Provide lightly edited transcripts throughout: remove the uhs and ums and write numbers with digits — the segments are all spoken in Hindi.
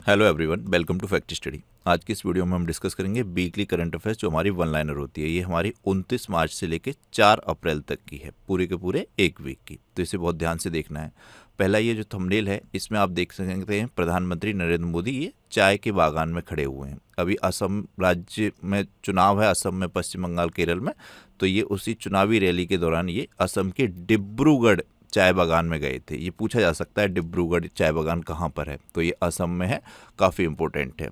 Hello everyone, welcome to fact study. आज की इस वीडियो में हम डिस्कस करेंगे वीकली करंट अफेयर्स जो हमारी वन लाइनर होती है। ये हमारी 29 मार्च से लेकर 4 अप्रैल तक की है, पूरे के पूरे एक वीक की। तो इसे बहुत ध्यान से देखना है। पहला ये जो थंबनेल है, इसमें आप देख सकते हैं प्रधानमंत्री नरेंद्र मोदी ये चाय के बागान में खड़े हुए हैं। अभी असम राज्य में चुनाव है, असम में, पश्चिम बंगाल, केरल में। तो ये उसी चुनावी रैली के दौरान ये असम के डिब्रूगढ़ चाय बागान में गए थे। ये पूछा जा सकता है डिब्रूगढ़ चाय बागान कहाँ पर है, तो ये असम में है, काफ़ी इम्पोर्टेंट है।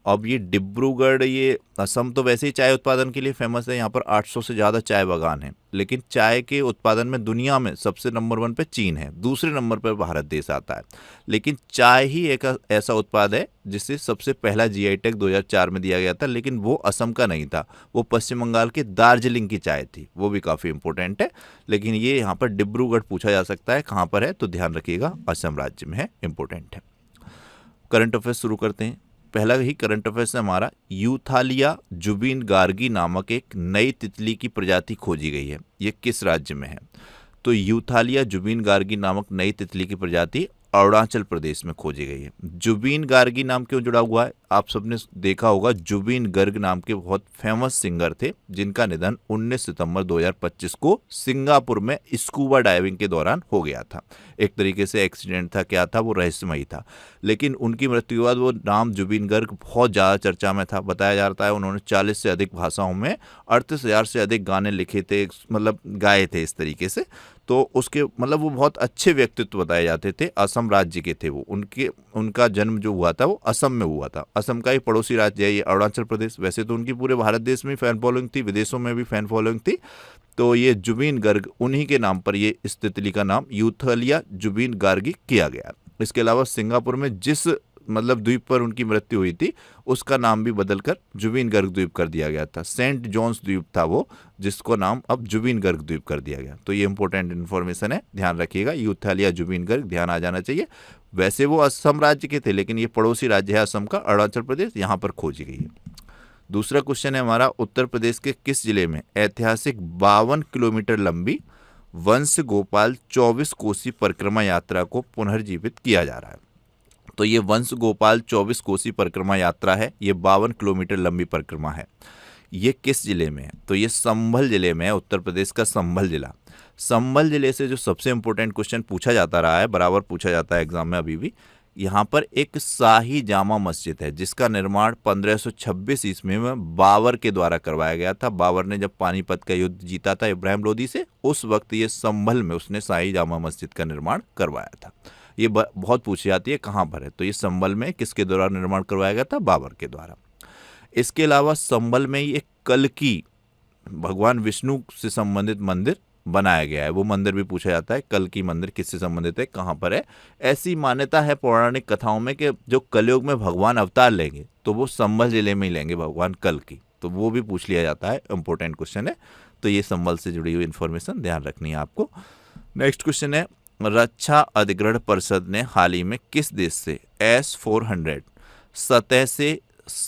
अब ये डिब्रूगढ़, ये असम तो वैसे ही चाय उत्पादन के लिए फेमस है। यहाँ पर 800 से ज़्यादा चाय बागान हैं, लेकिन चाय के उत्पादन में दुनिया में सबसे नंबर 1 पे चीन है, दूसरे नंबर पर भारत देश आता है। लेकिन चाय ही एक ऐसा उत्पाद है जिसे सबसे पहला जीआई टैग 2004 में दिया गया था, लेकिन वो असम का नहीं था, वो पश्चिम बंगाल के दार्जिलिंग की चाय थी। वो भी काफ़ी इंपॉर्टेंट है, लेकिन ये यहाँ पर डिब्रूगढ़ पूछा जा सकता है कहाँ पर है, तो ध्यान रखिएगा असम राज्य में है, इंपॉर्टेंट है। करंट अफेयर्स शुरू करते हैं। पहला ही करंट अफेयर्स है हमारा, यूथालिया जुबीन गार्गी नामक एक नई तितली की प्रजाति खोजी गई है। ये किस राज्य में है? तो यूथालिया जुबीन गार्गी नामक नई तितली की प्रजाति अरुणाचल प्रदेश में खोजी गई है। जुबीन गार्गी नाम क्यों जुड़ा हुआ है? आप सबने देखा होगा, जुबीन गर्ग नाम के बहुत फेमस सिंगर थे जिनका निधन 19 सितंबर 2025 को सिंगापुर में स्कूबा डाइविंग के दौरान हो गया था। एक तरीके से एक्सीडेंट था, क्या था वो रहस्यमयी था। लेकिन उनकी मृत्यु के बाद वो नाम जुबीन गर्ग बहुत ज़्यादा चर्चा में था। बताया जाता है उन्होंने 40 से अधिक भाषाओं में 38,000 से अधिक गाने लिखे थे, मतलब गाए थे इस तरीके से। तो उसके मतलब वो बहुत अच्छे व्यक्तित्व बताए जाते थे, असम राज्य के थे वो। उनका जन्म जो हुआ था वो असम में हुआ था। असम का ही पड़ोसी राज्य है ये अरुणाचल प्रदेश। वैसे तो उनकी पूरे भारत देश में फैन फॉलोइंग थी, विदेशों में भी फैन फॉलोइंग थी। तो ये जुबीन गर्ग, उन्हीं के नाम पर ये इस तितली का नाम यूथालिया जुबीन गार्गी किया गया। इसके अलावा सिंगापुर में जिस द्वीप पर उनकी मृत्यु हुई थी, उसका नाम भी बदलकर जुबीन गर्ग द्वीप कर दिया गया था। सेंट जॉन्स द्वीप था वो, जिसको नाम अब जुबीन गर्ग द्वीप कर दिया गया। तो ये इंपॉर्टेंट इन्फॉर्मेशन है, ध्यान रखिएगा। यूथालिया जुबीन गर्ग ध्यान आ जाना चाहिए। वैसे वो असम राज्य के थे, लेकिन ये पड़ोसी राज्य है असम का, अरुणाचल प्रदेश, यहाँ पर खोजी गई है। दूसरा क्वेश्चन है हमारा, उत्तर प्रदेश के किस जिले में ऐतिहासिक 52 किलोमीटर लंबी वंश गोपाल 24 कोसी परिक्रमा यात्रा को पुनर्जीवित किया जा रहा है? तो ये वंश गोपाल 24 कोसी परिक्रमा यात्रा है, ये 52 किलोमीटर लंबी परिक्रमा है। ये किस जिले में है? तो ये संभल जिले में है, उत्तर प्रदेश का संभल जिला। संभल जिले से जो सबसे इंपॉर्टेंट क्वेश्चन पूछा जाता रहा है, बराबर पूछा जाता है एग्जाम में अभी भी, यहाँ पर एक शाही जामा मस्जिद है जिसका निर्माण 1526 ईस्वी में बाबर के द्वारा करवाया गया था। बाबर ने जब पानीपत का युद्ध जीता था इब्राहिम लोदी से, उस वक्त ये संभल में उसने शाही जामा मस्जिद का निर्माण करवाया था। ये बहुत पूछी जाती है कहाँ पर है, तो ये संभल में किसके द्वारा निर्माण करवाया गया था? बाबर के द्वारा। इसके अलावा संभल में ही एक कल्की, भगवान विष्णु से संबंधित मंदिर बनाया गया है। वो मंदिर भी पूछा जाता है, कल्की मंदिर किससे संबंधित है, कहाँ पर है? ऐसी मान्यता है पौराणिक कथाओं में कि जो कलयुग में भगवान अवतार लेंगे तो वो संभल जिले में ही लेंगे, भगवान कल्की। तो वो भी पूछ लिया जाता है, इंपॉर्टेंट क्वेश्चन है। तो ये संभल से जुड़ी हुई इन्फॉर्मेशन ध्यान रखनी है आपको। नेक्स्ट क्वेश्चन है, रक्षा अधिग्रहण परिषद ने हाल ही में किस देश से S-400 सतह से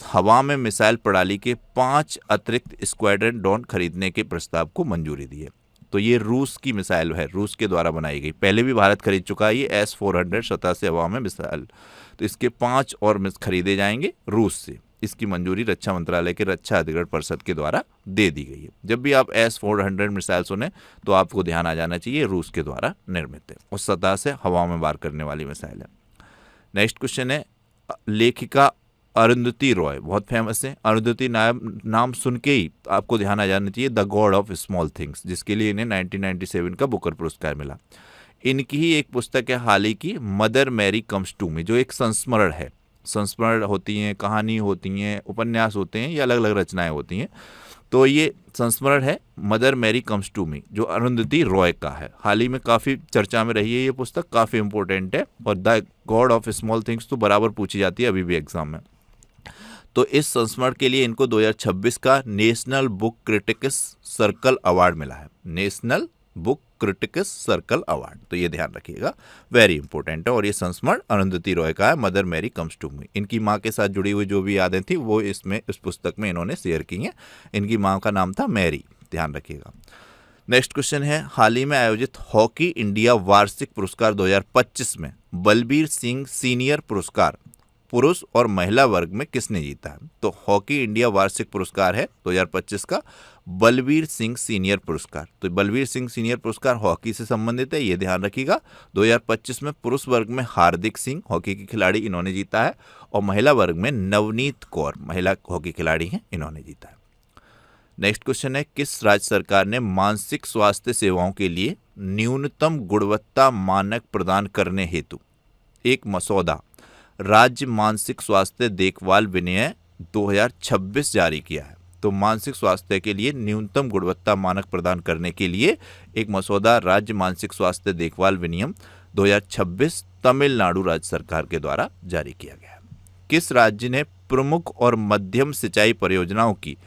हवा में मिसाइल प्रणाली के 5 अतिरिक्त स्क्वाड्रन ड्रोन खरीदने के प्रस्ताव को मंजूरी दी है? तो ये रूस की मिसाइल है, रूस के द्वारा बनाई गई। पहले भी भारत खरीद चुका है ये S-400 सतह से हवा में मिसाइल। तो इसके 5 और खरीदे जाएंगे रूस से। इसकी मंजूरी रक्षा मंत्रालय के रक्षा अधिग्रहण परिषद के द्वारा दे दी गई है। जब भी आप S-400 मिसाइल सुने तो आपको ध्यान आ जाना चाहिए रूस के द्वारा निर्मित है, उस सतह से हवा में वार करने वाली मिसाइल है। नेक्स्ट क्वेश्चन है, लेखिका अरुंधति रॉय बहुत फेमस है। अरुंधति नाम सुन के ही आपको ध्यान आ जाना चाहिए the God of small things, जिसके लिए इन्हें 1997 का बुकर पुरस्कार मिला। इनकी ही एक पुस्तक है हाल ही की, mother Mary comes to me, जो एक संस्मरण है। संस्मरण होती हैं, कहानी होती हैं, उपन्यास होते हैं, या अलग अलग रचनाएं होती हैं। तो ये संस्मरण है mother Mary comes to me, जो अरुंधति रॉय का है। हाल ही में काफ़ी चर्चा में रही है ये पुस्तक, काफ़ी इंपॉर्टेंट है। और the God of small things तो बराबर पूछी जाती है अभी भी एग्जाम में। तो इस संस्मरण के लिए इनको 2026 का national book critics circle award मिला है, national book critics circle award. तो ये ध्यान रखिएगा, वेरी इंपॉर्टेंट है। और ये संस्मरण अरुंधति रॉय का है, mother Mary comes to me. इनकी माँ के साथ जुड़ी हुई जो भी यादें थी वो इस पुस्तक में इन्होंने शेयर की हैं। इनकी माँ का नाम था मैरी, ध्यान रखिएगा। नेक्स्ट क्वेश्चन है, हाल ही में आयोजित हॉकी इंडिया वार्षिक पुरस्कार 2025 में बलबीर सिंह सीनियर पुरस्कार पुरुष और महिला वर्ग में किसने जीता है? तो हॉकी इंडिया वार्षिक पुरस्कार है 2025 का बलवीर सिंह सीनियर पुरस्कार। तो बलवीर सिंह सीनियर पुरस्कार हॉकी से संबंधित है, ये ध्यान रखिएगा। 2025 में पुरुष वर्ग में हार्दिक सिंह हॉकी के खिलाड़ी इन्होंने जीता है, और महिला वर्ग में नवनीत कौर महिला हॉकी खिलाड़ी हैं, इन्होंने जीता है। नेक्स्ट क्वेश्चन है, किस राज्य सरकार ने मानसिक स्वास्थ्य सेवाओं के लिए न्यूनतम गुणवत्ता मानक प्रदान करने हेतु एक मसौदा राज्य मानसिक स्वास्थ्य देखभाल विनियम 2026 जारी किया है? तो मानसिक स्वास्थ्य के लिए न्यूनतम गुणवत्ता मानक प्रदान करने के लिए एक मसौदा राज्य मानसिक स्वास्थ्य देखभाल विनियम 2026 तमिलनाडु राज्य सरकार के द्वारा जारी किया गया है। किस राज्य ने प्रमुख और मध्यम सिंचाई परियोजनाओं की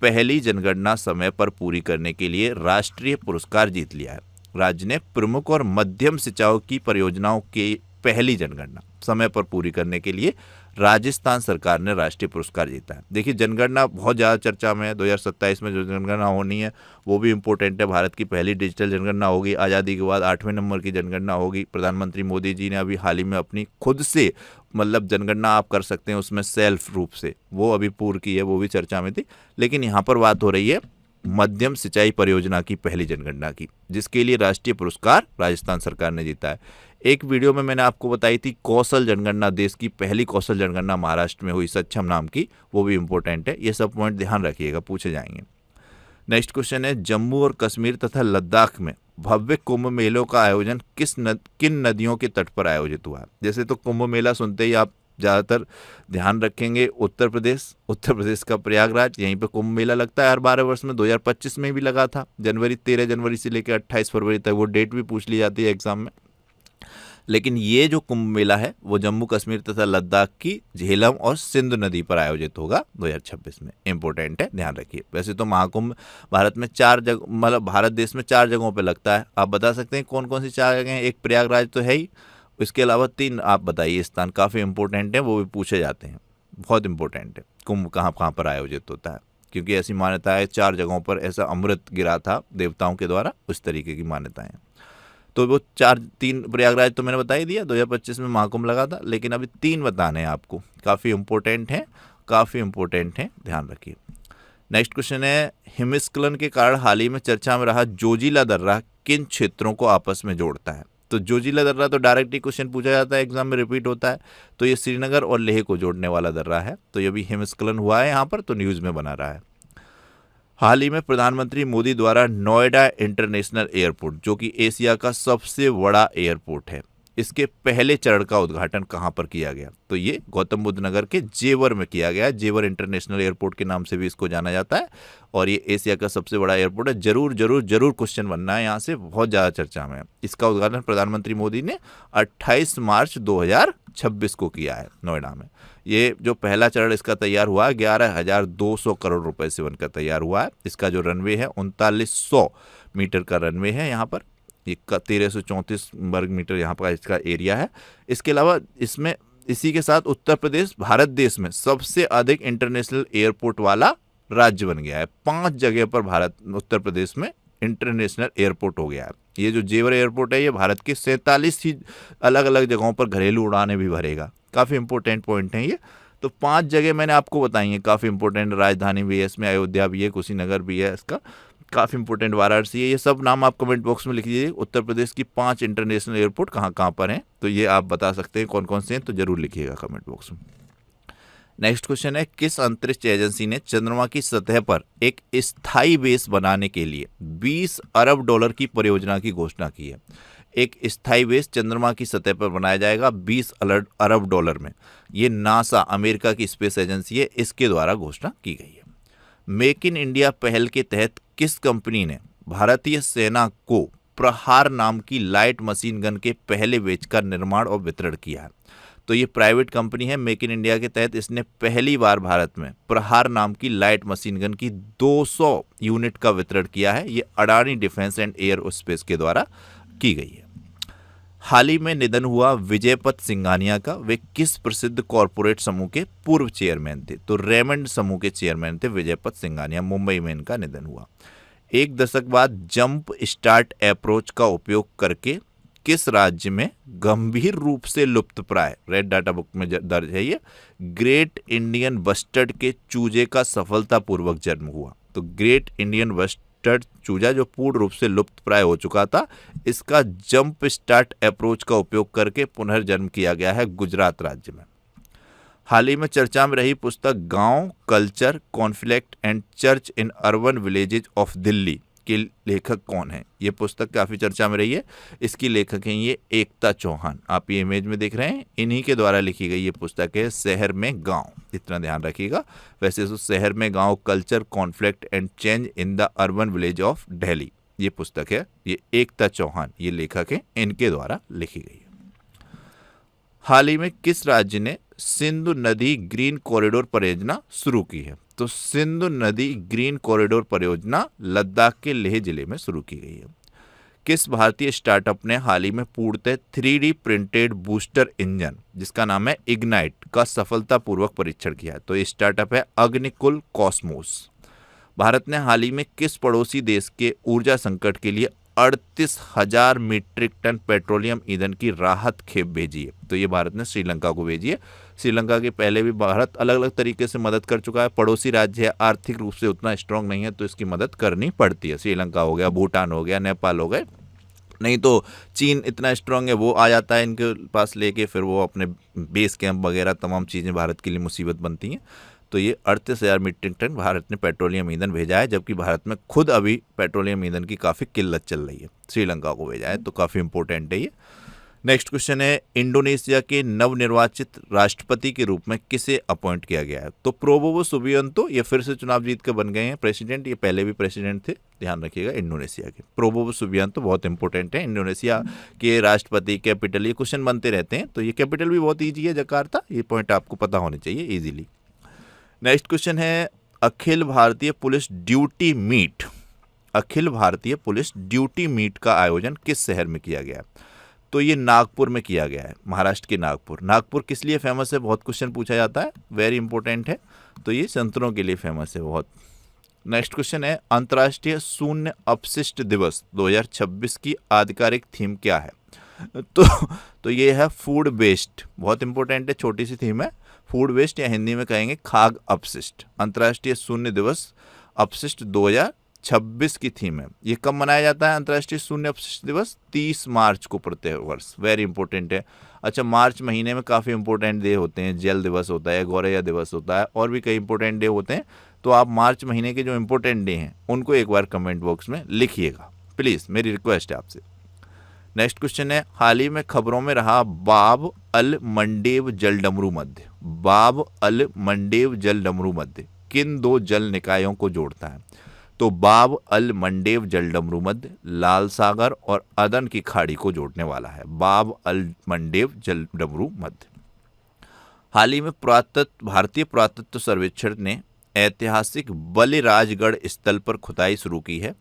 पहली जनगणना समय पर पूरी करने के लिए राष्ट्रीय पुरस्कार जीत लिया है? राज्य ने प्रमुख और मध्यम सिंचाई की परियोजनाओं की पहली जनगणना समय पर पूरी करने के लिए राजस्थान सरकार ने राष्ट्रीय पुरस्कार जीता है। देखिए, जनगणना बहुत ज़्यादा चर्चा में है। 2027 में जो जनगणना होनी है वो भी इम्पोर्टेंट है। भारत की पहली डिजिटल जनगणना होगी, आज़ादी के बाद 8वें नंबर की जनगणना होगी। प्रधानमंत्री मोदी जी ने अभी हाल ही में अपनी खुद से मतलब जनगणना आप कर सकते हैं उसमें सेल्फ रूप से, वो अभी पूर्व की है, वो भी चर्चा में थी। लेकिन यहाँ पर बात हो रही है मध्यम सिंचाई परियोजना की पहली जनगणना की, जिसके लिए राष्ट्रीय पुरस्कार राजस्थान सरकार ने जीता है। एक वीडियो में मैंने आपको बताई थी कौशल जनगणना, देश की पहली कौशल जनगणना महाराष्ट्र में हुई सक्षम नाम की, वो भी इंपॉर्टेंट है। ये सब पॉइंट ध्यान रखिएगा, पूछे जाएंगे। नेक्स्ट क्वेश्चन है, जम्मू और कश्मीर तथा लद्दाख में भव्य कुंभ मेलों का आयोजन किन नदियों के तट पर आयोजित हुआ? जैसे तो कुंभ मेला सुनते ही आप ज़्यादातर ध्यान रखेंगे उत्तर प्रदेश का प्रयागराज, यहीं पे कुंभ मेला लगता है हर 12 वर्ष में। 2025 में भी लगा था, 13 जनवरी से लेकर 28 फरवरी तक, वो डेट भी पूछ ली जाती है एग्जाम में। लेकिन ये जो कुंभ मेला है वो जम्मू कश्मीर तथा लद्दाख की झेलम और सिंधु नदी पर आयोजित होगा 2026 में। इंपॉर्टेंट है, ध्यान रखिए। वैसे तो महाकुंभ भारत में 4 जगह, मतलब भारत देश में 4 जगहों पे लगता है। आप बता सकते हैं कौन कौन सी 4 जगह हैं? एक प्रयागराज तो है ही, इसके अलावा 3 आप बताइए स्थान, काफ़ी इंपॉर्टेंट है, वो भी पूछे जाते हैं, बहुत इंपॉर्टेंट है। कुंभ कहाँ पर आयोजित होता है, क्योंकि ऐसी मान्यता है 4 जगहों पर ऐसा अमृत गिरा था देवताओं के द्वारा, उस तरीके की मान्यताएं। तो वो 3 प्रयागराज तो मैंने बता ही दिया, 2025 में महाकुंभ लगा था। लेकिन अभी 3 बताने हैं आपको, काफ़ी इंपॉर्टेंट हैं, ध्यान रखिए। नेक्स्ट क्वेश्चन है, हिमस्खलन के कारण हाल ही में चर्चा में रहा जोजिला दर्रा किन क्षेत्रों को आपस में जोड़ता है? तो जोजिला दर्रा तो डायरेक्ट ही क्वेश्चन पूछा जाता है, एग्जाम में रिपीट होता है। तो ये श्रीनगर और लेह को जोड़ने वाला दर्रा है। तो ये भी हिमस्खलन हुआ है यहाँ पर, तो न्यूज़ में बना रहा है। हाल ही में प्रधानमंत्री मोदी द्वारा नोएडा इंटरनेशनल एयरपोर्ट, जो कि एशिया का सबसे बड़ा एयरपोर्ट है, इसके पहले चरण का उद्घाटन कहाँ पर किया गया? तो ये गौतम बुद्ध नगर के जेवर में किया गया है। जेवर इंटरनेशनल एयरपोर्ट के नाम से भी इसको जाना जाता है, और ये एशिया का सबसे बड़ा एयरपोर्ट है। जरूर क्वेश्चन बनना है यहाँ से, बहुत ज़्यादा चर्चा में है। इसका उद्घाटन प्रधानमंत्री मोदी ने 28 मार्च 2026 को किया है नोएडा में। ये जो पहला चरण इसका तैयार हुआ है 11,200 करोड़ रुपए से बनकर तैयार हुआ है। इसका जो रनवे है 3900 मीटर का रनवे है यहाँ पर, 1334 वर्ग मीटर यहाँ पर इसका एरिया है। इसके अलावा इसमें इसी के साथ उत्तर प्रदेश भारत देश में सबसे अधिक इंटरनेशनल एयरपोर्ट वाला राज्य बन गया है। 5 जगह पर उत्तर प्रदेश में इंटरनेशनल एयरपोर्ट हो गया है। ये जो जेवर एयरपोर्ट है ये भारत के 47 ही अलग अलग जगहों पर घरेलू उड़ानें भी भरेगा। काफ़ी इंपॉर्टेंट पॉइंट है ये। तो 5 जगह मैंने आपको बताई हैं, काफ़ी इंपॉर्टेंट। राजधानी भी है इसमें, अयोध्या भी है, कुशीनगर भी है, इसका काफ़ी इंपॉर्टेंट वाराणसी है। ये सब नाम आप कमेंट बॉक्स में लिख दीजिए। उत्तर प्रदेश की 5 इंटरनेशनल एयरपोर्ट कहाँ पर हैं, तो ये आप बता सकते हैं कौन कौन से हैं, तो जरूर लिखिएगा कमेंट बॉक्स में। नेक्स्ट क्वेश्चन है, किस अंतरिक्ष एजेंसी ने चंद्रमा की सतह पर एक स्थायी बेस बनाने के लिए $20 अरब की परियोजना की घोषणा की है? एक स्थायी बेस चंद्रमा की सतह पर बनाया जाएगा $20 अरब में। ये नासा, अमेरिका की स्पेस एजेंसी है, इसके द्वारा घोषणा की गई है। मेक इन इंडिया पहल के तहत किस कंपनी ने भारतीय सेना को प्रहार नाम की लाइट मशीन गन के पहले बैच का निर्माण और वितरण किया है? तो ये प्राइवेट कंपनी है। मेक इन इंडिया के तहत इसने पहली बार भारत में प्रहार नाम की लाइट मशीन गन की 200 यूनिट का वितरण किया है। ये Adani defence and air space के द्वारा की गई है। हाल ही में निधन हुआ विजयपत सिंघानिया का, वे किस प्रसिद्ध कॉरपोरेट समूह के पूर्व चेयरमैन थे? तो रेमंड समूह के चेयरमैन थे विजयपत सिंघानिया, मुंबई में इनका निधन हुआ। 1 दशक बाद जंप स्टार्ट अप्रोच का उपयोग करके किस राज्य में गंभीर रूप से लुप्तप्राय, रेड डाटा बुक में दर्ज है ये, ग्रेट इंडियन बस्टर्ड के चूजे का सफलतापूर्वक जन्म हुआ? तो ग्रेट इंडियन बस्टर्ड चूजा जो पूर्ण रूप से लुप्तप्राय हो चुका था, इसका जंप स्टार्ट अप्रोच का उपयोग करके पुनर्जन्म किया गया है गुजरात राज्य में। हाल ही में चर्चा में रही पुस्तक गांव culture conflict and church in urban villages of Delhi के लेखक कौन है? ये पुस्तक काफ़ी चर्चा में रही है। इसकी लेखक हैं ये एकता चौहान, आप ये इमेज में देख रहे हैं, इन्हीं के द्वारा लिखी गई ये पुस्तक है शहर में गांव, इतना ध्यान रखिएगा। वैसे तो शहर में गांव culture conflict and change in the urban village of Delhi ये पुस्तक है, ये एकता चौहान ये लेखक हैं, इनके द्वारा लिखी गई है। हाल ही में किस राज्य ने सिंधु नदी ग्रीन कॉरिडोर परियोजना शुरू की है? तो सिंधु नदी ग्रीन कॉरिडोर परियोजना लद्दाख के लेह जिले में शुरू की गई है। किस भारतीय स्टार्टअप ने हाल ही में पूर्णतः 3D प्रिंटेड बूस्टर इंजन जिसका नाम है इग्नाइट का सफलतापूर्वक परीक्षण किया है? तो ये स्टार्टअप है अग्निकुल कॉस्मोस। भारत ने हाल ही में किस पड़ोसी देश के ऊर्जा संकट के लिए 38,000 मीट्रिक टन पेट्रोलियम ईंधन की राहत खेप भेजी है? तो ये भारत ने श्रीलंका को भेजी है। श्रीलंका के पहले भी भारत अलग अलग तरीके से मदद कर चुका है, पड़ोसी राज्य है, आर्थिक रूप से उतना स्ट्रांग नहीं है तो इसकी मदद करनी पड़ती है। श्रीलंका हो गया, भूटान हो गया, नेपाल हो गए, नहीं तो चीन इतना स्ट्रांग है, वो आ जाता है इनके पास लेके, फिर वो अपने बेस कैंप वगैरह तमाम चीज़ें भारत के लिए मुसीबत बनती हैं। तो ये 38,000 मीट्रिक टन भारत ने पेट्रोलियम ईंधन भेजा है, जबकि भारत में खुद अभी पेट्रोलियम ईंधन की काफ़ी किल्लत चल रही है। श्रीलंका को भेजा है, तो काफ़ी इंपॉर्टेंट है ये। नेक्स्ट क्वेश्चन है, इंडोनेशिया के नवनिर्वाचित राष्ट्रपति के रूप में किसे अपॉइंट किया गया है? तो प्रोबोवो सुबियांतो ये फिर से चुनाव जीत कर बन गए हैं प्रेसिडेंट, ये पहले भी प्रेसिडेंट थे, ध्यान रखिएगा इंडोनेशिया के। प्रोबोवो सुबियांतो बहुत इंपॉर्टेंट है। इंडोनेशिया के राष्ट्रपति कैपिटल, ये क्वेश्चन बनते रहते हैं, तो ये कैपिटल भी बहुत ईजी है, जकार्ता, ये पॉइंट आपको पता होने चाहिए ईजिली। नेक्स्ट क्वेश्चन है, Akhil Bharatiya police duty meet, Akhil Bharatiya police duty meet का आयोजन किस शहर में किया गया? तो ये नागपुर में किया गया है, महाराष्ट्र के नागपुर। नागपुर किस लिए फेमस है? बहुत क्वेश्चन पूछा जाता है, वेरी इंपॉर्टेंट है। तो ये संतरों के लिए फेमस है बहुत। नेक्स्ट क्वेश्चन है, अंतर्राष्ट्रीय शून्य अपशिष्ट दिवस 2026 की आधिकारिक थीम क्या है? तो ये है फूड वेस्ट, बहुत इंपॉर्टेंट है, छोटी सी थीम है, फूड वेस्ट या हिंदी में कहेंगे खाद्य अपशिष्ट। अंतर्राष्ट्रीय शून्य दिवस अपशिष्ट 2026 की थीम है। ये कब मनाया जाता है अंतर्राष्ट्रीय शून्य अपशिष्ट दिवस? 30 मार्च को प्रत्येक वर्ष, वेरी इंपॉर्टेंट है। अच्छा, मार्च महीने में काफ़ी इंपॉर्टेंट डे होते हैं, जल दिवस होता है, गौरैया दिवस होता है, और भी कई इंपॉर्टेंट डे होते हैं। तो आप मार्च महीने के जो इंपॉर्टेंट डे हैं उनको एक बार कमेंट बॉक्स में लिखिएगा प्लीज़, मेरी रिक्वेस्ट है आपसे। नेक्स्ट क्वेश्चन है, हाल ही में खबरों में रहा बाब अल मंडेव जल डमरू मध्य, बाब अल मंडेव जल डमरू मध्य किन दो जल निकायों को जोड़ता है? तो बाब अल मंडेव जल डमरू मध्य लाल सागर और अदन की खाड़ी को जोड़ने वाला है, बाब अल मंडेव जल डमरू मध्य। हाल ही में भारतीय पुरातत्व सर्वेक्षण ने ऐतिहासिक बलिराजगढ़ स्थल पर खुदाई शुरू की है।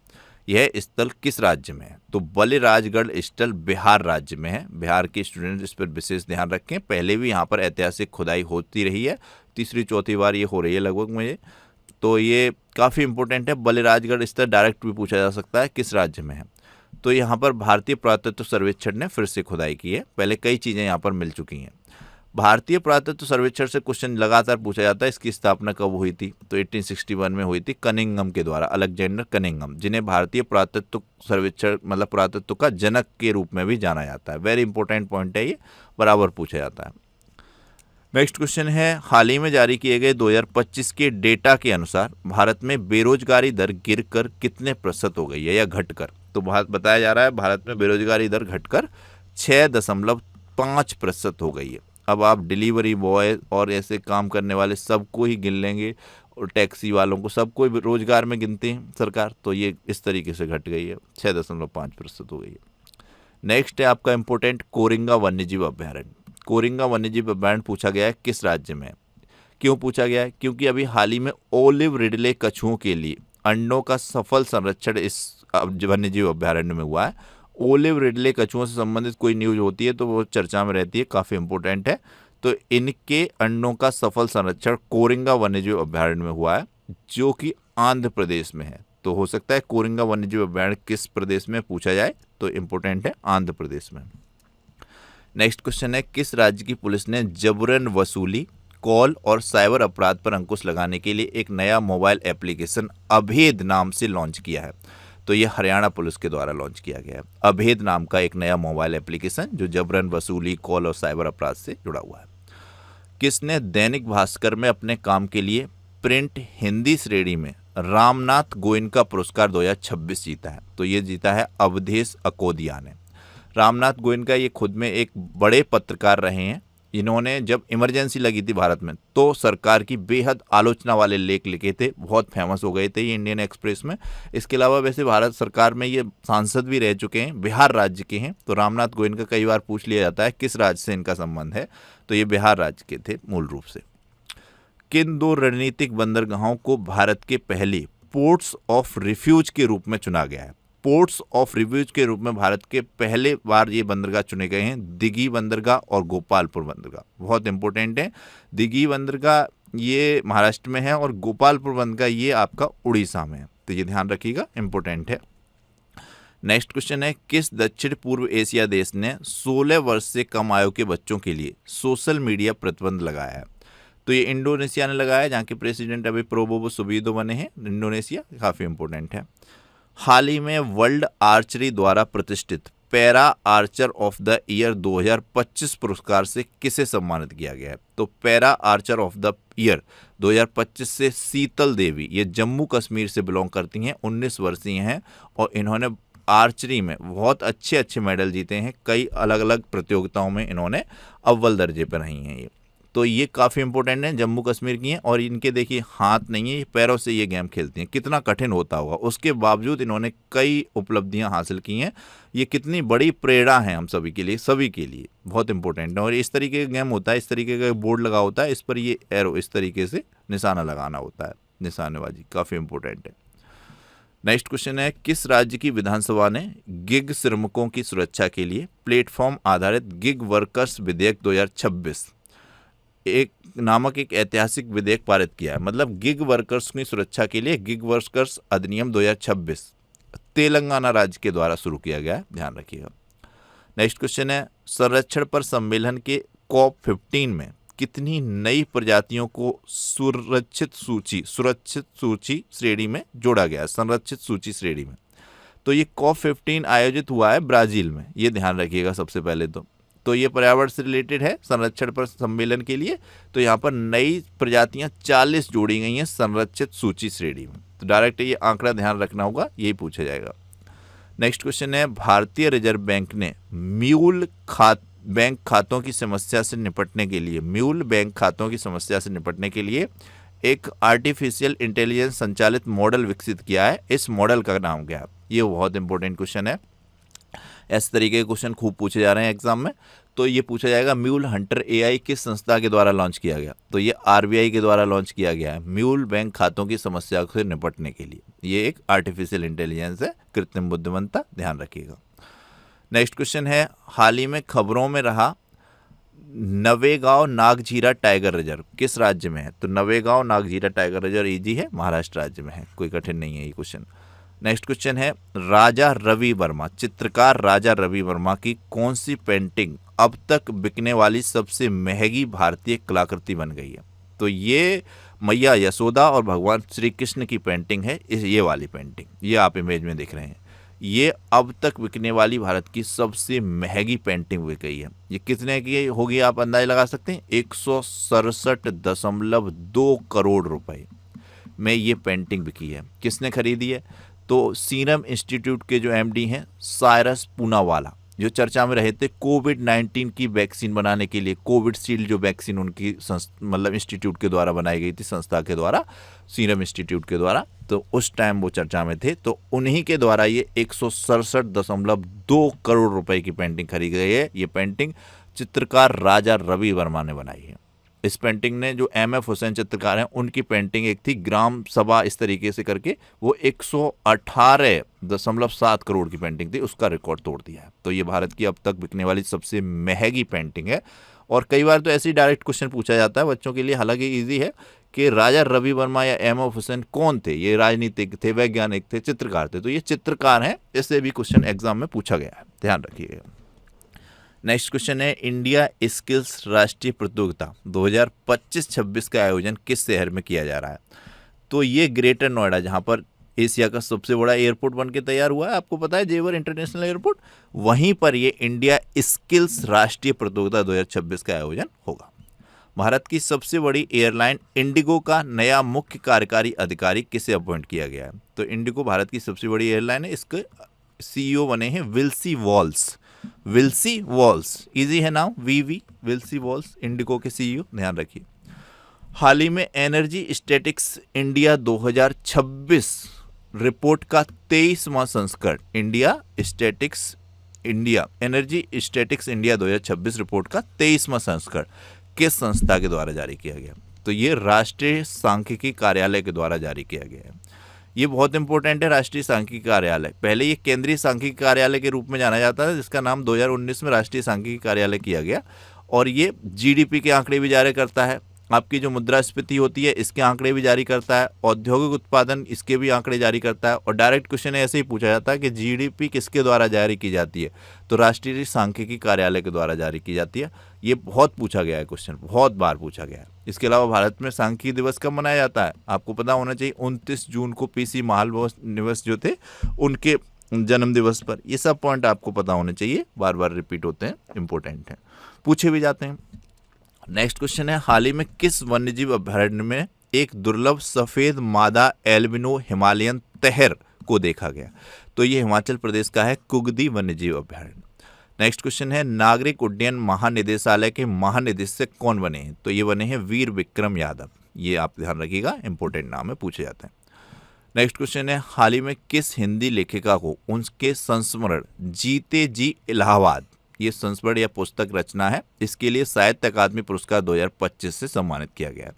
यह स्थल किस राज्य में है? तो बलिराजगढ़ स्थल बिहार राज्य में है। बिहार के स्टूडेंट इस पर विशेष ध्यान रखें, पहले भी यहाँ पर ऐतिहासिक खुदाई होती रही है, तीसरी चौथी बार ये हो रही है लगभग मुझे, तो ये काफ़ी इंपॉर्टेंट है। बलिराजगढ़ स्थल डायरेक्ट भी पूछा जा सकता है किस राज्य में है। तो यहाँ पर भारतीय पुरातत्व सर्वेक्षण ने फिर से खुदाई की है, पहले कई चीज़ें यहाँ पर मिल चुकी हैं। भारतीय पुरातत्व सर्वेक्षण से क्वेश्चन लगातार पूछा जाता है, इसकी स्थापना कब हुई थी? तो 1861 में हुई थी कनिंघम के द्वारा, अलेक्जेंडर कनिंघम, जिन्हें भारतीय पुरातत्व सर्वेक्षण मतलब पुरातत्व का जनक के रूप में भी जाना जाता है। वेरी इंपॉर्टेंट पॉइंट है, ये बराबर पूछा जाता है। नेक्स्ट क्वेश्चन है, हाल ही में जारी किए गए 2025 के डेटा के अनुसार भारत में बेरोजगारी दर गिरकर कितने प्रतिशत हो गई है या घटकर? तो बताया जा रहा है भारत में बेरोजगारी दर घटकर 6.5% हो गई है। अब आप डिलीवरी बॉय और ऐसे काम करने वाले सबको ही गिन लेंगे, और टैक्सी वालों को सबको रोजगार में गिनते हैं सरकार, तो ये इस तरीके से घट गई है, 6.5% हो गई है। नेक्स्ट है आपका इंपॉर्टेंट कोरिंगा वन्यजीव अभ्यारण्य। कोरिंगा वन्यजीव अभ्यारण्य पूछा गया है किस राज्य में? क्यों पूछा गया है? क्योंकि अभी हाल ही में ओलिव रिडले कछुओं के लिए अंडों का सफल संरक्षण इस वन्यजीव अभ्यारण्य में हुआ है। ओलिव रिडले कछुओं से संबंधित कोई न्यूज होती है तो वो चर्चा में रहती है, काफ़ी इंपॉर्टेंट है। तो इनके अंडों का सफल संरक्षण कोरिंगा वन्यजीव अभ्यारण्य में हुआ है, जो कि आंध्र प्रदेश में है। तो हो सकता है कोरिंगा वन्यजीव अभयारण्य किस प्रदेश में पूछा जाए, तो इम्पोर्टेंट है आंध्र प्रदेश में। नेक्स्ट क्वेश्चन है, किस राज्य की पुलिस ने जबरन वसूली, कॉल और साइबर अपराध पर अंकुश लगाने के लिए एक नया मोबाइल एप्लीकेशन अभेद नाम से लॉन्च किया है? तो ये हरियाणा पुलिस के द्वारा लॉन्च किया गया है, अभेद नाम का एक नया मोबाइल एप्लीकेशन जो जबरन वसूली, कॉल और साइबर अपराध से जुड़ा हुआ है। किसने दैनिक भास्कर में अपने काम के लिए प्रिंट हिंदी श्रेणी में रामनाथ गोयनका पुरस्कार 2026 जीता है? तो ये जीता है अवधेश अकोदिया ने। रामनाथ गोयनका ये खुद में एक बड़े पत्रकार रहे हैं। इन्होंने जब इमरजेंसी लगी थी भारत में तो सरकार की बेहद आलोचना वाले लेख लिखे थे, बहुत फेमस हो गए थे ये इंडियन एक्सप्रेस में। इसके अलावा वैसे भारत सरकार में ये सांसद भी रह चुके हैं, बिहार राज्य के हैं। तो रामनाथ गोयनका कई बार पूछ लिया जाता है किस राज्य से इनका संबंध है, तो ये बिहार राज्य के थे मूल रूप से। किन 2 रणनीतिक बंदरगाहों को भारत के पहले पोर्ट्स ऑफ रिफ्यूज के रूप में चुना गया है? पोर्ट्स ऑफ रिफ्यूज के रूप में भारत के पहले बार ये बंदरगाह चुने गए हैं, दिघी बंदरगाह और गोपालपुर बंदरगाह। बहुत इंपॉर्टेंट है, दिघी बंदरगाह ये महाराष्ट्र में है और गोपालपुर बंदरगाह ये आपका उड़ीसा में है, तो ये ध्यान रखिएगा, इंपॉर्टेंट है। नेक्स्ट क्वेश्चन है, किस दक्षिण पूर्व एशिया देश ने 16 वर्ष से कम आयु के बच्चों के लिए सोशल मीडिया प्रतिबंध लगाया है? तो ये इंडोनेशिया ने लगाया, जहाँ के प्रेसिडेंट अभी प्रोबोवो सुबिदो बने हैं। इंडोनेशिया काफ़ी इंपॉर्टेंट है। हाल ही में वर्ल्ड आर्चरी द्वारा प्रतिष्ठित para Archer of the year 2025 पुरस्कार से किसे सम्मानित किया गया है? तो para Archer of the year 2025 से शीतल देवी, ये जम्मू कश्मीर से बिलोंग करती हैं, 19 वर्षीय हैं और इन्होंने आर्चरी में बहुत अच्छे अच्छे मेडल जीते हैं। कई अलग अलग प्रतियोगिताओं में इन्होंने अव्वल दर्जे पर रही हैं ये, तो ये काफ़ी इंपॉर्टेंट है, जम्मू कश्मीर की हैं। और इनके देखिए हाथ नहीं है, ये पैरों से ये गेम खेलती हैं, कितना कठिन होता होगा, उसके बावजूद इन्होंने कई उपलब्धियां हासिल की हैं। ये कितनी बड़ी प्रेरणा है हम सभी के लिए बहुत इंपॉर्टेंट है। और इस तरीके का गेम होता है, इस तरीके का बोर्ड लगा होता है, इस पर ये एरो इस तरीके से निशाना लगाना होता है, निशानेबाजी काफ़ी इंपॉर्टेंट है। नेक्स्ट क्वेश्चन है, किस राज्य की विधानसभा ने गिग श्रमिकों की सुरक्षा के लिए प्लेटफॉर्म आधारित गिग वर्कर्स विधेयक 2026 नामक एक ऐतिहासिक विधेयक पारित किया है? मतलब गिग वर्कर्स की सुरक्षा के लिए गिग वर्कर्स अधिनियम 2026 तेलंगाना राज्य के द्वारा शुरू किया गया है, ध्यान रखिएगा। नेक्स्ट क्वेश्चन है, संरक्षण पर सम्मेलन के COP15 में कितनी नई प्रजातियों को सुरक्षित सूची श्रेणी में जोड़ा गया है? संरक्षित सूची श्रेणी में। तो ये COP15 आयोजित हुआ है ब्राजील में, ये ध्यान रखिएगा सबसे पहले तो ये पर्यावरण से रिलेटेड है, संरक्षण पर सम्मेलन के लिए। तो यहाँ पर नई प्रजातियाँ 40 जोड़ी गई हैं संरक्षित सूची श्रेणी में। तो डायरेक्ट ये आंकड़ा ध्यान रखना होगा, यही पूछा जाएगा। नेक्स्ट क्वेश्चन है, भारतीय रिजर्व बैंक ने म्यूल बैंक खातों की समस्या से निपटने के लिए एक आर्टिफिशियल इंटेलिजेंस संचालित मॉडल विकसित किया है। इस मॉडल का नाम क्या है? ये बहुत इंपॉर्टेंट क्वेश्चन है, इस तरीके के क्वेश्चन खूब पूछे जा रहे हैं एग्जाम में। तो ये पूछा जाएगा, म्यूल हंटर AI किस संस्था के द्वारा लॉन्च किया गया? तो ये RBI के द्वारा लॉन्च किया गया है, म्यूल बैंक खातों की समस्या से निपटने के लिए। ये एक आर्टिफिशियल इंटेलिजेंस है, कृत्रिम बुद्धिमत्ता, ध्यान रखिएगा। नेक्स्ट क्वेश्चन है, हाल ही में खबरों में रहा नवेगांव नागझीरा टाइगर रिजर्व किस राज्य में है? तो Navegaon Nagzira tiger reserve easy है, महाराष्ट्र राज्य में है, कोई कठिन नहीं है ये क्वेश्चन। नेक्स्ट क्वेश्चन है, राजा रवि वर्मा, चित्रकार राजा रवि वर्मा की कौन सी पेंटिंग अब तक बिकने वाली सबसे महंगी भारतीय कलाकृति बन गई है? तो ये मैया यशोदा और भगवान श्री कृष्ण की पेंटिंग है, ये वाली पेंटिंग, ये आप इमेज में देख रहे हैं। ये अब तक बिकने वाली भारत की सबसे महंगी पेंटिंग बिक गई है। ये कितने की होगी आप अंदाजा लगा सकते हैं? 167.2 करोड़ रुपए में ये पेंटिंग बिकी है। किसने खरीदी है? तो सीरम इंस्टीट्यूट के जो MD हैं साइरस पूनावाला, जो चर्चा में रहे थे कोविड-19 की वैक्सीन बनाने के लिए, कोविडशील्ड जो वैक्सीन उनकी मतलब इंस्टीट्यूट के द्वारा बनाई गई थी, संस्था के द्वारा, सीरम इंस्टीट्यूट के द्वारा, तो उस टाइम वो चर्चा में थे। तो उन्हीं के द्वारा ये 167.2 करोड़ रुपए की पेंटिंग खरीदी गई है। ये पेंटिंग चित्रकार राजा रवि वर्मा ने बनाई है। इस पेंटिंग ने जो MF हुसैन चित्रकार हैं उनकी पेंटिंग एक थी ग्राम सभा, इस तरीके से करके, वो 118.7 करोड़ की पेंटिंग थी, उसका रिकॉर्ड तोड़ दिया है। तो ये भारत की अब तक बिकने वाली सबसे महंगी पेंटिंग है। और कई बार तो ऐसे ही डायरेक्ट क्वेश्चन पूछा जाता है बच्चों के लिए, हालांकि ईजी है कि राजा रवि वर्मा या एम.एफ. हुसैन कौन थे। ये राजनीतिक थे, वैज्ञानिक थे, चित्रकार थे। तो ये चित्रकार हैं, इससे भी क्वेश्चन एग्जाम में पूछा गया है, ध्यान रखिएगा। नेक्स्ट क्वेश्चन है इंडिया स्किल्स राष्ट्रीय प्रतियोगिता 2025-26 का आयोजन किस शहर में किया जा रहा है। तो ये ग्रेटर नोएडा, जहाँ पर एशिया का सबसे बड़ा एयरपोर्ट बन के तैयार हुआ है, आपको पता है, जेवर इंटरनेशनल एयरपोर्ट, वहीं पर ये इंडिया स्किल्स राष्ट्रीय प्रतियोगिता 2026 का आयोजन होगा। भारत की सबसे बड़ी एयरलाइन इंडिगो का नया मुख्य कार्यकारी अधिकारी किसे अपॉइंट किया गया है। तो इंडिगो भारत की सबसे बड़ी एयरलाइन है, इसके सीईओ बने हैं विल्सी वॉल्स। विल्सी वॉल्स, इजी है नाम, विल्सी वॉल्स इंडिगो के सीईओ, ध्यान रखिए। हाल ही में एनर्जी स्टैटिक्स इंडिया 2026 रिपोर्ट का 23वां संस्करण एनर्जी स्टैटिक्स इंडिया 2026 रिपोर्ट का 23वां संस्करण किस संस्था के द्वारा जारी किया गया। तो ये राष्ट्रीय सांख्यिकी कार्यालय के द्वारा जारी किया गया है। ये बहुत इंपॉर्टेंट है, राष्ट्रीय सांख्यिकी कार्यालय। पहले ये केंद्रीय सांख्यिकी कार्यालय के रूप में जाना जाता था, जिसका नाम 2019 में राष्ट्रीय सांख्यिकी कार्यालय किया गया। और ये जीडीपी के आंकड़े भी जारी करता है, आपकी जो मुद्रास्फीति होती है इसके आंकड़े भी जारी करता है, औद्योगिक उत्पादन इसके भी आंकड़े जारी करता है। और डायरेक्ट क्वेश्चन ऐसे ही पूछा जाता है कि जीडीपी किसके द्वारा जारी की जाती है, तो राष्ट्रीय सांख्यिकी कार्यालय के द्वारा जारी की जाती है। ये बहुत पूछा गया है क्वेश्चन, बहुत बार पूछा गया है। इसके अलावा भारत में सांख्यिकी दिवस कब मनाया जाता है, आपको पता होना चाहिए, 29 जून को पीसी महालनोबिस जो थे उनके जन्म दिवस पर। ये सब पॉइंट आपको पता होने चाहिए, बार बार रिपीट होते हैं, इंपॉर्टेंट हैं, पूछे भी जाते हैं। नेक्स्ट क्वेश्चन है हाल ही में किस वन्यजीव अभयारण्य में एक दुर्लभ सफेद मादा एल्बिनो हिमालयन तहर को देखा गया। तो ये हिमाचल प्रदेश का है कुगदी वन्यजीव अभयारण्य। नेक्स्ट क्वेश्चन है नागरिक उड्डयन महानिदेशालय के महानिदेशक कौन बने हैं। तो ये बने हैं वीर विक्रम यादव। ये आप ध्यान रखिएगा, इंपॉर्टेंट नाम है, पूछे जाते हैं। नेक्स्ट क्वेश्चन है हाल ही में किस हिंदी लेखिका को उनके संस्मरण जीते जी इलाहाबाद, ये संस्मरण या पुस्तक रचना है, इसके लिए साहित्य अकादमी पुरस्कार 2025 से सम्मानित किया गया है।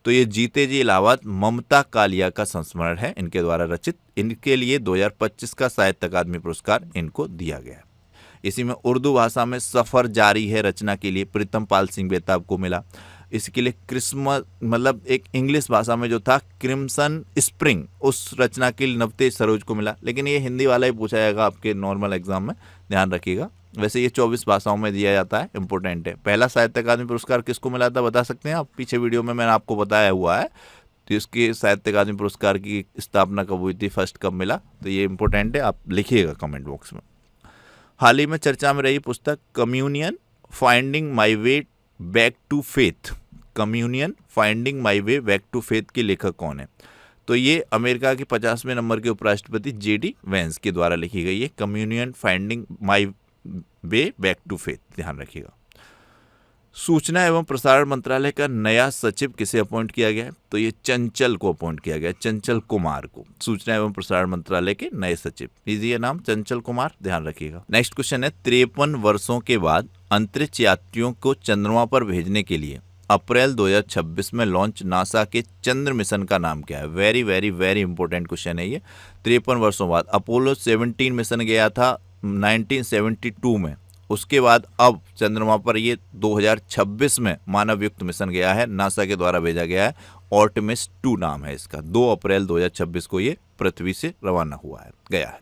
तो ये जीते जी इलाहाबाद ममता कालिया का संस्मरण है, इनके द्वारा रचित। इनके लिए 2025 का साहित्य अकादमी पुरस्कार इनको दिया गया है। इसी में उर्दू भाषा में सफ़र जारी है रचना के लिए प्रीतम पाल सिंह बेताब को मिला। इसके लिए क्रिसमस, मतलब एक इंग्लिश भाषा में जो था क्रिम्सन स्प्रिंग, उस रचना के लिए नवतेज सरोज को मिला। लेकिन ये हिंदी वाला ही पूछा जाएगा आपके नॉर्मल एग्जाम में, ध्यान रखिएगा। वैसे ये 24 भाषाओं में दिया जाता है, इंपॉर्टेंट है। पहला साहित्य अकादमी पुरस्कार किसको मिला था बता सकते हैं आप, पीछे वीडियो में मैंने आपको बताया हुआ है। तो इसके साहित्य अकादमी पुरस्कार की स्थापना कब हुई थी, फर्स्ट कब मिला, तो ये इंपॉर्टेंट है, आप लिखिएगा कमेंट बॉक्स में। हाल ही में चर्चा में रही पुस्तक communion finding my way back to faith, communion finding my way back to faith के लेखक कौन है। तो ये अमेरिका के 50वें नंबर के उपराष्ट्रपति जेडी वेंस के द्वारा लिखी गई है, communion finding my way back to faith, ध्यान रखिएगा। सूचना एवं प्रसारण मंत्रालय का नया सचिव किसे अपॉइंट किया गया है। तो ये चंचल को अपॉइंट किया गया है, चंचल कुमार को, सूचना एवं प्रसारण मंत्रालय के नए सचिव। इजी है नाम, चंचल कुमार, ध्यान रखिएगा। नेक्स्ट क्वेश्चन है 53 वर्षों के बाद अंतरिक्ष यात्रियों को चंद्रमा पर भेजने के लिए अप्रैल 2026 में लॉन्च नासा के चंद्र मिशन का नाम क्या है। Very very very important question है ये। 53 वर्षों बाद अपोलो 17 मिशन गया था 1972 में, उसके बाद अब चंद्रमा पर ये 2026 में मानव युक्त मिशन गया है, नासा के द्वारा भेजा गया है, आर्टेमिस 2 नाम है इसका। 2 अप्रैल 2026 को ये पृथ्वी से रवाना हुआ है, गया है।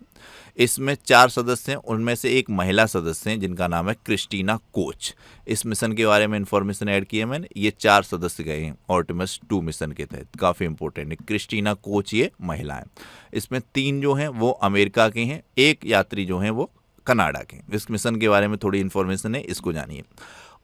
इसमें 4 सदस्य हैं, उनमें से एक महिला सदस्य हैं जिनका नाम है क्रिस्टीना कोच। इस मिशन के बारे में इंफॉर्मेशन ऐड की है मैंने। ये 4 सदस्य गए हैं आर्टेमिस 2 मिशन के तहत, काफ़ी इंपॉर्टेंट है। क्रिस्टीना कोच ये महिला है। इसमें 3 जो हैं वो अमेरिका के हैं, 1 यात्री जो हैं वो कनाडा के। इस मिशन के बारे में थोड़ी इन्फॉर्मेशन है, इसको जानिए।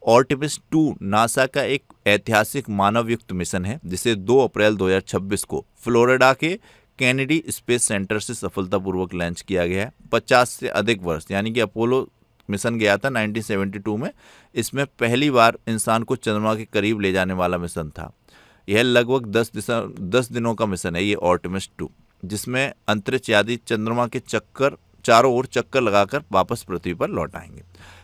आर्टेमिस 2 नासा का एक ऐतिहासिक मानवयुक्त मिशन है जिसे 2 अप्रैल 2026 को फ्लोरिडा के कैनेडी स्पेस सेंटर से सफलतापूर्वक लॉन्च किया गया है। 50 से अधिक वर्ष, यानी कि अपोलो मिशन गया था 1972 में, इसमें पहली बार इंसान को चंद्रमा के करीब ले जाने वाला मिशन था। यह लगभग 10 दिनों का मिशन है ये आर्टेमिस 2, जिसमें अंतरिक्ष यात्री चंद्रमा के चारों ओर चक्कर लगाकर वापस पृथ्वी पर लौट आएंगे।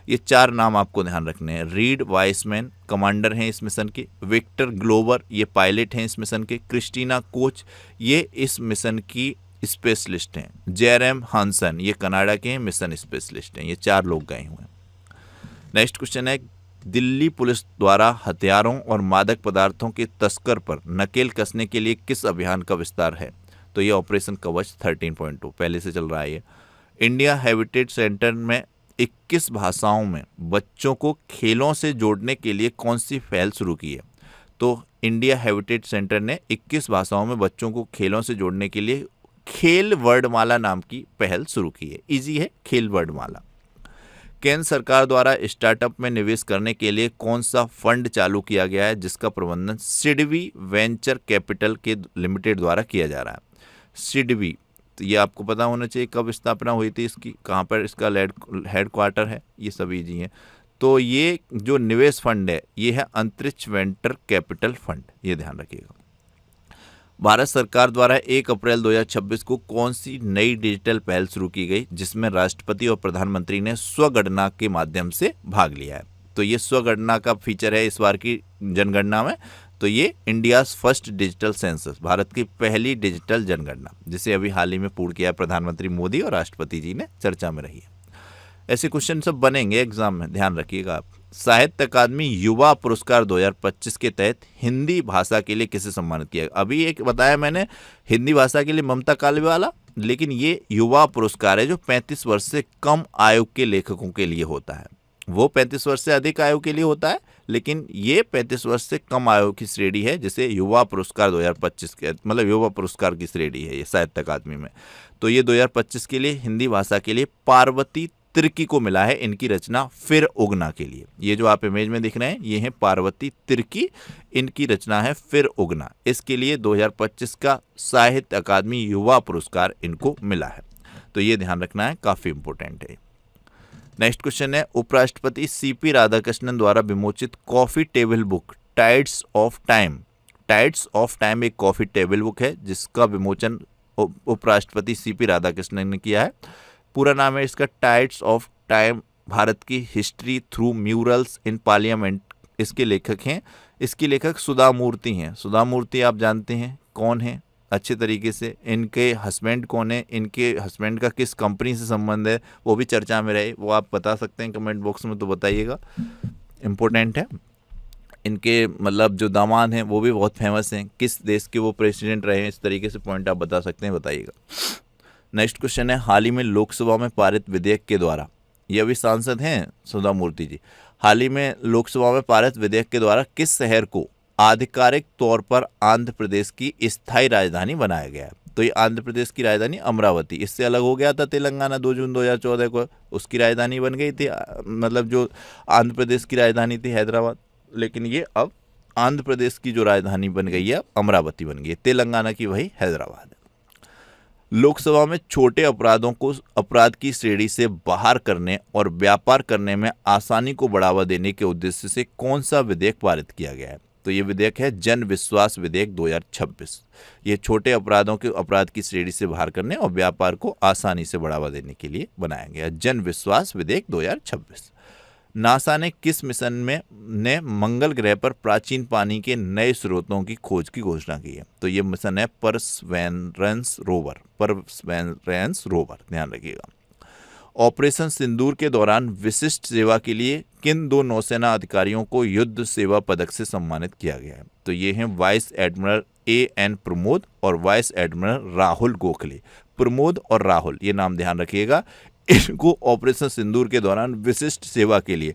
ये 4 नाम आपको ध्यान रखने हैं। रीड वाइसमैन कमांडर हैं इस मिशन के, विक्टर ग्लोवर ये पायलट हैं इस मिशन के, क्रिस्टीना कोच ये इस मिशन की स्पेशलिस्ट हैं, जेरेम हांसन ये कनाडा के हैं, मिशन स्पेशलिस्ट हैं। ये 4 लोग गए हुए हैं। नेक्स्ट क्वेश्चन है दिल्ली पुलिस द्वारा हथियारों और मादक पदार्थों के तस्कर पर नकेल कसने के लिए किस अभियान का विस्तार है? तो ये ऑपरेशन कवच 13.2 पहले से चल रहा है ये। इंडिया हेरिटेज सेंटर में 21 भाषाओं में बच्चों को खेलों से जोड़ने के लिए कौन सी पहल शुरू की है? तो इंडिया हेरिटेज सेंटर ने 21 भाषाओं में बच्चों को खेलों से जोड़ने के लिए खेल वर्णमाला नाम की पहल शुरू की है। इजी है, खेल वर्णमाला। केंद्र सरकार द्वारा स्टार्टअप में निवेश करने के लिए कौन सा फंड चालू किया गया है, जिसका प्रबंधन सिडबी वेंचर कैपिटल के लिमिटेड द्वारा किया जा रहा है? सिडबी, तो ये आपको पता होना चाहिए कब स्थापना हुई थी इसकी, कहाँ पर इसका हेडक्वार्टर है, ये सब इजी है। तो ये जो निवेश फंड है ये है अंतरिक्ष वेंचर कैपिटल फंड, ये ध्यान रखिएगा। भारत सरकार द्वारा 1 अप्रैल 2026 को कौन सी नई डिजिटल पहल शुरू की गई, जिसमें राष्ट्रपति और प्रधानमंत्री ने स्वगणना के माध्यम से भाग लिया है? तो ये स्वगणना का फीचर है इस बार की जनगणना में। तो ये India's first digital census, Bharat की पहली डिजिटल जनगणना, जिसे अभी हाल ही में पूर्ण किया प्रधानमंत्री मोदी और राष्ट्रपति जी ने, चर्चा में रही है। ऐसे क्वेश्चन सब बनेंगे एग्जाम में, ध्यान रखिएगा आप। साहित्य अकादमी युवा पुरस्कार 2025 के तहत हिंदी भाषा के लिए किसे सम्मानित किया? अभी एक बताया मैंने हिंदी भाषा के लिए ममता कालवे वाला, लेकिन ये युवा पुरस्कार है जो 35 वर्ष से कम आयु के लेखकों के लिए होता है। वो 35 वर्ष से अधिक आयु के लिए होता है, लेकिन ये 35 वर्ष से कम आयु की श्रेणी है, जिसे युवा पुरस्कार 2025 के, मतलब युवा पुरस्कार की श्रेणी है ये साहित्य अकादमी में। तो ये 2025 के लिए हिंदी भाषा के लिए पार्वती तिर्की को मिला है, इनकी रचना फिर उगना के लिए। ये जो आप इमेज में दिख रहे हैं ये है पार्वती तिर्की, इनकी रचना है फिर उगना। इसके लिए 2025 का साहित्य अकादमी युवा पुरस्कार इनको मिला है। तो ये ध्यान रखना है, काफी इंपॉर्टेंट है। नेक्स्ट क्वेश्चन है, उपराष्ट्रपति सीपी राधाकृष्णन द्वारा विमोचित coffee table book Tides of Time. Tides of Time एक कॉफी टेबल बुक है जिसका विमोचन उपराष्ट्रपति सीपी राधाकृष्णन ने किया है। पूरा नाम है इसका टाइड्स ऑफ टाइम, भारत की history through murals in parliament. इसके लेखक हैं, इसकी लेखक सुधा मूर्ति हैं। सुधा मूर्ति आप जानते हैं कौन है अच्छे तरीके से। इनके हस्बैंड कौन है, इनके हस्बैंड का किस कंपनी से संबंध है, वो भी चर्चा में रहे, वो आप बता सकते हैं कमेंट बॉक्स में, तो बताइएगा, इम्पोर्टेंट है। इनके मतलब जो दामाद हैं वो भी बहुत फेमस हैं, किस देश के वो प्रेसिडेंट रहे हैं, इस तरीके से पॉइंट आप बता सकते हैं, बताइएगा। नेक्स्ट क्वेश्चन है, हाल ही में लोकसभा में पारित विधेयक के द्वारा, ये अभी सांसद हैं सुधा मूर्ति जी, हाल ही में लोकसभा में पारित विधेयक के द्वारा किस शहर को आधिकारिक तौर पर आंध्र प्रदेश की स्थायी राजधानी बनाया गया है? तो ये आंध्र प्रदेश की राजधानी अमरावती, इससे अलग हो गया था तेलंगाना 2 जून 2014 को, उसकी राजधानी बन गई थी, मतलब जो आंध्र प्रदेश की राजधानी थी हैदराबाद, लेकिन ये अब आंध्र प्रदेश की जो राजधानी बन गई है अमरावती बन गई है, तेलंगाना की वही हैदराबाद है। लोकसभा में छोटे अपराधों को अपराध की श्रेणी से बाहर करने और व्यापार करने में आसानी को बढ़ावा देने के उद्देश्य से कौन सा विधेयक पारित किया गया है? तो ये विधेयक है जन विश्वास विधेयक 2026। ये छोटे अपराधों के अपराध की श्रेणी से बाहर करने और व्यापार को आसानी से बढ़ावा देने के लिए बनाया गया जन विश्वास विधेयक 2026। नासा ने किस मिशन में ने मंगल ग्रह पर प्राचीन पानी के नए स्रोतों की खोज की घोषणा की है? तो ये मिशन है परसेवरेंस रोवर, परसेवरेंस रोवर, ध्यान रखिएगा। ऑपरेशन सिंदूर के दौरान विशिष्ट सेवा के लिए किन 2 नौसेना अधिकारियों को युद्ध सेवा पदक से सम्मानित किया गया है? तो ये हैं वाइस एडमिरल A.N. प्रमोद और वाइस एडमिरल राहुल गोखले। प्रमोद और राहुल, ये नाम ध्यान रखिएगा। इनको ऑपरेशन सिंदूर के दौरान विशिष्ट सेवा के लिए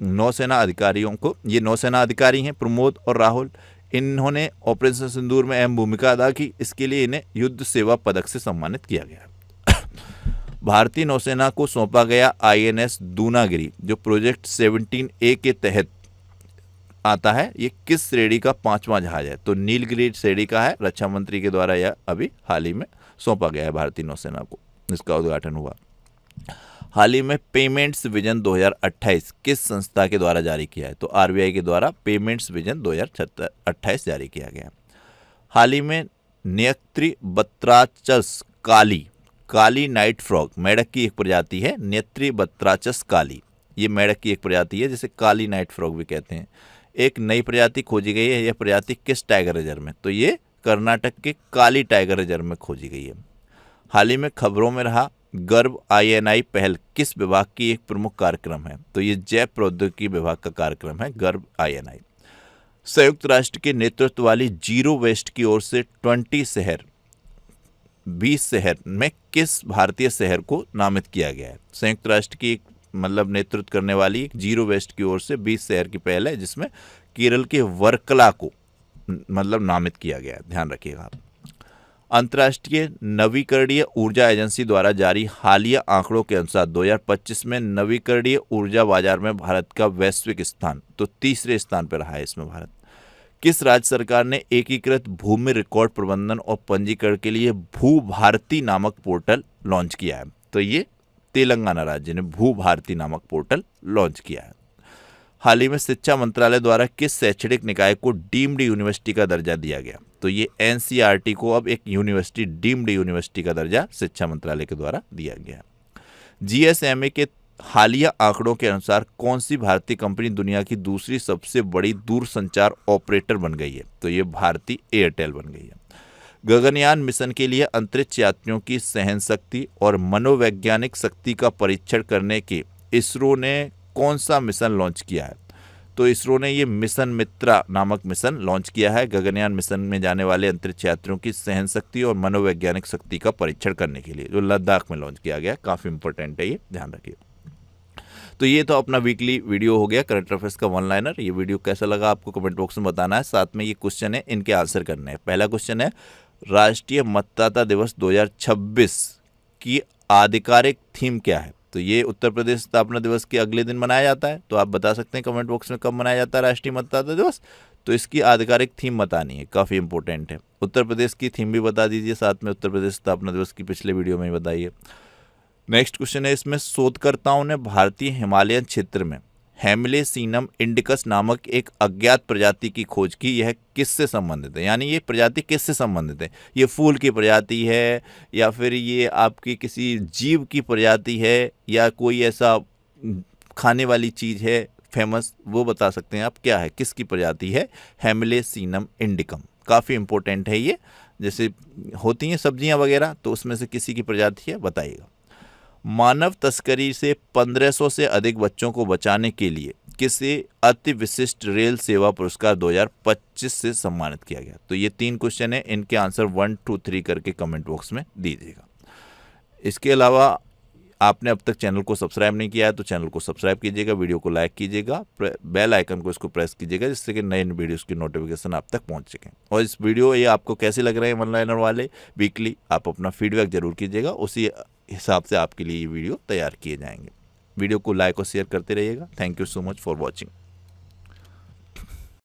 नौसेना अधिकारियों को, ये नौसेना अधिकारी हैं प्रमोद और राहुल, इन्होंने ऑपरेशन सिंदूर में अहम भूमिका अदा की, इसके लिए इन्हें युद्ध सेवा पदक से सम्मानित किया गया। भारतीय नौसेना को सौंपा गया INS दूनागिरी जो प्रोजेक्ट 17A के तहत आता है, ये किस श्रेणी का 5वां जहाज है? तो नीलगिरी श्रेणी का है, रक्षा मंत्री के द्वारा यह अभी हाल ही में सौंपा गया है भारतीय नौसेना को, इसका उद्घाटन हुआ। हाल ही में पेमेंट्स विजन 2028 किस संस्था के द्वारा जारी किया है? तो RBI के द्वारा पेमेंट्स विजन 2028 जारी किया गया। हाल ही में न्यत्रिबत्राचस काली नाइट फ्रॉग, मेढक की एक प्रजाति है न्यत्रिबत्राचस काली, ये मेढक की एक प्रजाति है जिसे काली नाइट फ्रॉग भी कहते हैं। एक नई प्रजाति खोजी गई है, यह प्रजाति किस टाइगर रिजर्व में? तो ये कर्नाटक के काली टाइगर रिजर्व में खोजी गई है। हाल ही में खबरों में रहा गर्भ INI पहल किस विभाग की एक प्रमुख कार्यक्रम है? तो ये जैव प्रौद्योगिकी विभाग का कार्यक्रम है गर्भ INI। संयुक्त राष्ट्र के नेतृत्व वाली जीरो वेस्ट की ओर से 20 शहर में किस भारतीय शहर को नामित किया गया है? संयुक्त राष्ट्र की एक नेतृत्व करने वाली एक जीरो वेस्ट की ओर से 20 शहर की पहल है, जिसमें केरल के वर्कला को नामित किया गया है, ध्यान रखिएगा आप। अंतर्राष्ट्रीय नवीकरणीय ऊर्जा एजेंसी द्वारा जारी हालिया आंकड़ों के अनुसार 2025 में नवीकरणीय ऊर्जा बाजार में भारत का वैश्विक स्थान तो तीसरे स्थान पर रहा है इसमें भारत। किस राज्य सरकार ने एकीकृत भूमि रिकॉर्ड प्रबंधन और पंजीकरण के लिए भू भारती नामक पोर्टल लॉन्च किया है? तो ये तेलंगाना राज्य ने भू भारती नामक पोर्टल लॉन्च किया है। हाल ही में शिक्षा मंत्रालय द्वारा किस शैक्षणिक निकाय को डीम्ड यूनिवर्सिटी का दर्जा दिया गया? तो ये NCERT को अब एक यूनिवर्सिटी डीम्ड यूनिवर्सिटी का दर्जा शिक्षा मंत्रालय के द्वारा दिया गया है। GSMA के हालिया आंकड़ों के अनुसार कौन सी भारतीय कंपनी दुनिया की दूसरी सबसे बड़ी दूरसंचार ऑपरेटर बन गई है? तो ये भारती एयरटेल बन गई है। गगनयान मिशन के लिए अंतरिक्ष यात्रियों की सहन शक्ति और मनोवैज्ञानिक शक्ति का परीक्षण करने के इसरो ने कौन सा मिशन लॉन्च किया है? तो इसरो ने ये मिशन मित्रा नामक मिशन लॉन्च किया है गगनयान मिशन में जाने वाले अंतरिक्ष यात्रियों की सहन शक्ति और मनोवैज्ञानिक शक्ति का परीक्षण करने के लिए, जो लद्दाख में लॉन्च किया गया। काफ़ी इंपॉर्टेंट है ये, ध्यान रखिए। तो ये तो अपना वीकली वीडियो हो गया करंट अफेयर्स का वन लाइनर। ये वीडियो कैसा लगा आपको कमेंट बॉक्स में बताना है। साथ में ये क्वेश्चन है, इनके आंसर करने हैं। पहला क्वेश्चन है, राष्ट्रीय मतदाता दिवस 2026 की आधिकारिक थीम क्या है? तो ये उत्तर प्रदेश स्थापना दिवस के अगले दिन मनाया जाता है। तो आप बता सकते हैं कमेंट बॉक्स में कब मनाया जाता है राष्ट्रीय मतदाता दिवस। तो इसकी आधिकारिक थीम बतानी है, काफ़ी इंपॉर्टेंट है। उत्तर प्रदेश की थीम भी बता दीजिए, साथ में उत्तर प्रदेश स्थापना दिवस की पिछले वीडियो में ही बताइए। नेक्स्ट क्वेश्चन है, इसमें शोधकर्ताओं ने भारतीय हिमालयन क्षेत्र में हेमिलेसिनम इंडिकस नामक एक अज्ञात प्रजाति की खोज की। यह किससे संबंधित है? यानी ये प्रजाति किससे संबंधित है? ये फूल की प्रजाति है या फिर ये आपकी किसी जीव की प्रजाति है या कोई ऐसा खाने वाली चीज़ है फेमस, वो बता सकते हैं आप क्या है, किसकी प्रजाति है हेमिलेसिनम इंडिकम। काफ़ी इंपॉर्टेंट है ये, जैसे होती हैं सब्जियां वगैरह, तो उसमें से किसी की प्रजाति है, बताइएगा। मानव तस्करी से 1500 से अधिक बच्चों को बचाने के लिए किसी अति विशिष्ट रेल सेवा पुरस्कार 2025 से सम्मानित किया गया? तो ये 3 क्वेश्चन है, इनके आंसर 1, 2, 3 करके कमेंट बॉक्स में दीजिएगा। इसके अलावा आपने अब तक चैनल को सब्सक्राइब नहीं किया है तो चैनल को सब्सक्राइब कीजिएगा, वीडियो को लाइक कीजिएगा, बेल आइकन को इसको प्रेस कीजिएगा, जिससे कि नए वीडियोस की नोटिफिकेशन आप तक पहुंच सकें। और इस वीडियो ये आपको कैसे लग रहे हैं वन लाइनर वाले वीकली, आप अपना फीडबैक जरूर कीजिएगा, उसी हिसाब से आपके लिए ये वीडियो तैयार किए जाएंगे। वीडियो को लाइक और शेयर करते रहिएगा। Thank you so much for watching.